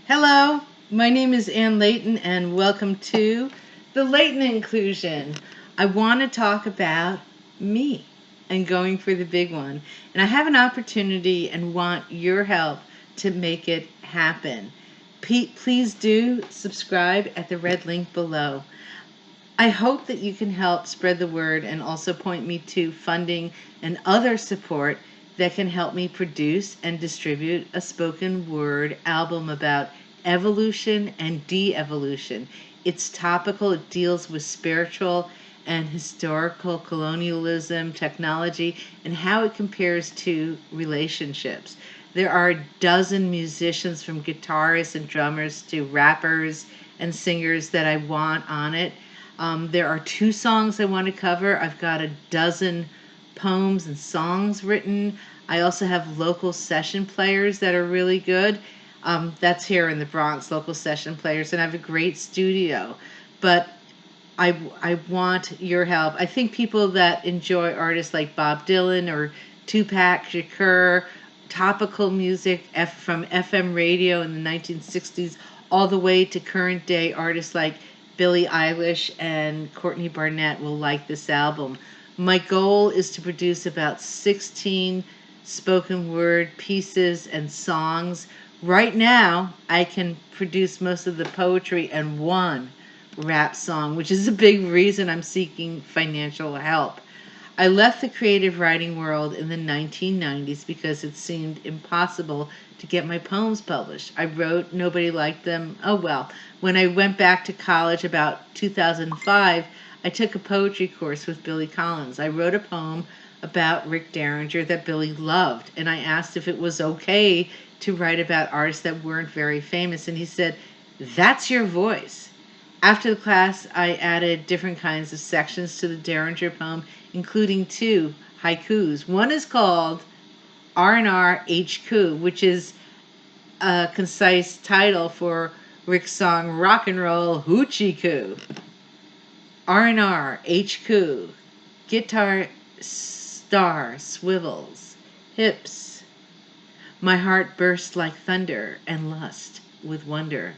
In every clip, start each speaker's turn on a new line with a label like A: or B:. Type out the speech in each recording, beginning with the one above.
A: Hello, my name is Anne Leighton, and welcome to the Leighton Inclusion. I want to talk about me and going for the big one. And I have an opportunity and want your help to make it happen. Please do subscribe at the red link below. I hope that you can help spread the word and also point me to funding and other support that can help me produce and distribute a spoken word album about evolution and de-evolution. It's topical, it deals with spiritual and historical colonialism, technology, and how it compares to relationships. There are a dozen musicians, from guitarists and drummers to rappers and singers, that I want on it. There are two songs I want to cover. I've got a dozen poems and songs written. I also have local session players that are really good. That's here in the Bronx, local session players, and I have a great studio. But I want your help. I think people that enjoy artists like Bob Dylan or Tupac Shakur, topical music from FM radio in the 1960s, all the way to current day artists like Billie Eilish and Courtney Barnett will like this album. My goal is to produce about 16 spoken word pieces and songs. Right now, I can produce most of the poetry and one rap song, which is a big reason I'm seeking financial help. I left the creative writing world in the 1990s because it seemed impossible to get my poems published. I wrote, nobody liked them. Oh well. When I went back to college about 2005, I took a poetry course with Billy Collins. I wrote a poem about Rick Derringer that Billy loved, and I asked if it was okay to write about artists that weren't very famous, and he said, "That's your voice." After the class, I added different kinds of sections to the Derringer poem, including two haikus. One is called R&R HQ, which is a concise title for Rick's song Rock and Roll Hoochie Coo. R&R HQ, guitar star swivels, hips. My heart burst like thunder and lust with wonder.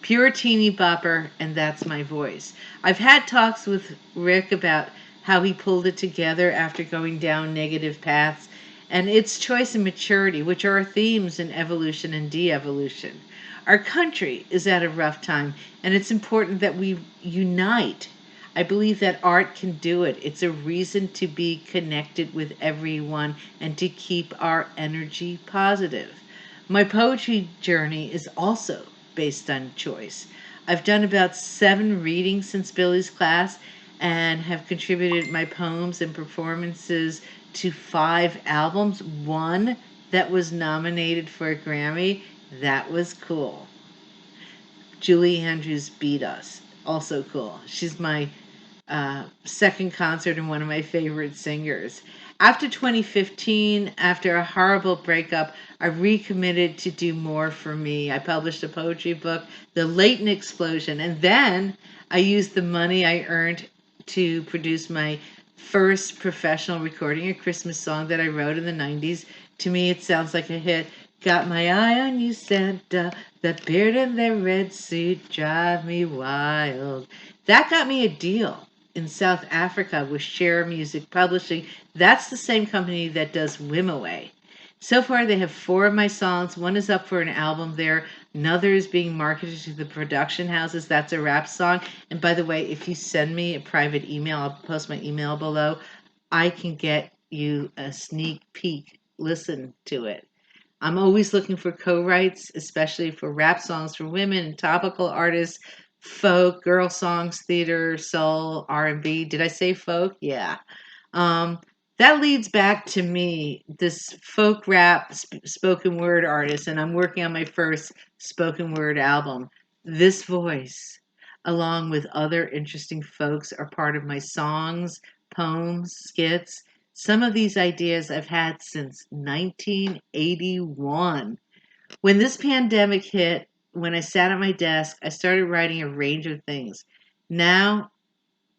A: Pure teeny bopper, and that's my voice. I've had talks with Rick about how he pulled it together after going down negative paths, and it's choice and maturity, which are our themes in evolution and de-evolution. Our country is at a rough time, and it's important that we unite. I believe that art can do it. It's a reason to be connected with everyone and to keep our energy positive. My poetry journey is also based on choice. I've done about 7 readings since Billy's class and have contributed my poems and performances to 5 albums, one that was nominated for a Grammy. That was cool. Julie Andrews beat us. Also cool. She's my second concert and one of my favorite singers. After 2015, after a horrible breakup, I recommitted to do more for me. I published a poetry book, The Leighton Explosion, and then I used the money I earned to produce my first professional recording, a Christmas song that I wrote in the 90s. To me, it sounds like a hit. Got my eye on you, Santa. That beard and that red suit drive me wild. That got me a deal in South Africa with Share Music Publishing. That's the same company that does Wimaway. So far, they have 4 of my songs. One is up for an album there. Another is being marketed to the production houses. That's a rap song. And by the way, if you send me a private email, I'll post my email below, I can get you a sneak peek. Listen to it. I'm always looking for co-writes, especially for rap songs for women, topical artists, folk, girl songs, theater, soul, R&B. Did I say folk? Yeah. Um, that leads back to me, this folk rap spoken word artist, and I'm working on my first spoken word album. This voice, along with other interesting folks, are part of my songs, poems, skits. Some of these ideas I've had since 1981. When this pandemic hit, when I sat at my desk, I started writing a range of things. Now,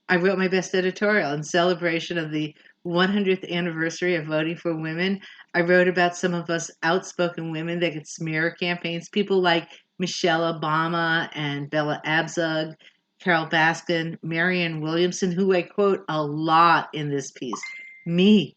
A: I wrote my best editorial in celebration of the 100th anniversary of voting for women. I wrote about some of us outspoken women that could smear campaigns, people like Michelle Obama and Bella Abzug, Carol Baskin, Marianne Williamson, who I quote a lot in this piece. Me.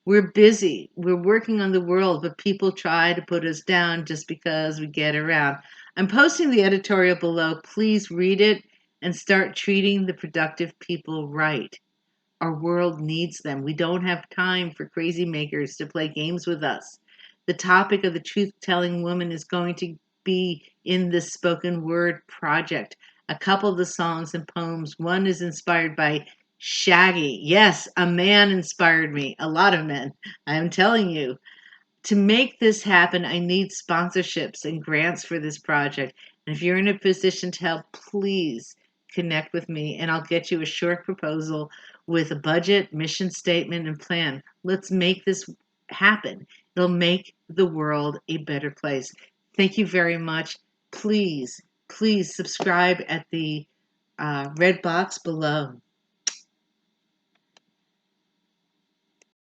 A: We're busy. We're working on the world, but people try to put us down just because we get around. I'm posting the editorial below. Please read it and start treating the productive people right. Our world needs them. We don't have time for crazy makers to play games with us. The topic of the truth telling woman is going to be in this spoken word project. A couple of the songs and poems, one is inspired by Shaggy. Yes, a man inspired me. A lot of men. I'm telling you. To make this happen, I need sponsorships and grants for this project. And if you're in a position to help, please connect with me and I'll get you a short proposal with a budget, mission statement, and plan. Let's make this happen. It'll make the world a better place. Thank you very much. Please, please subscribe at the red box below.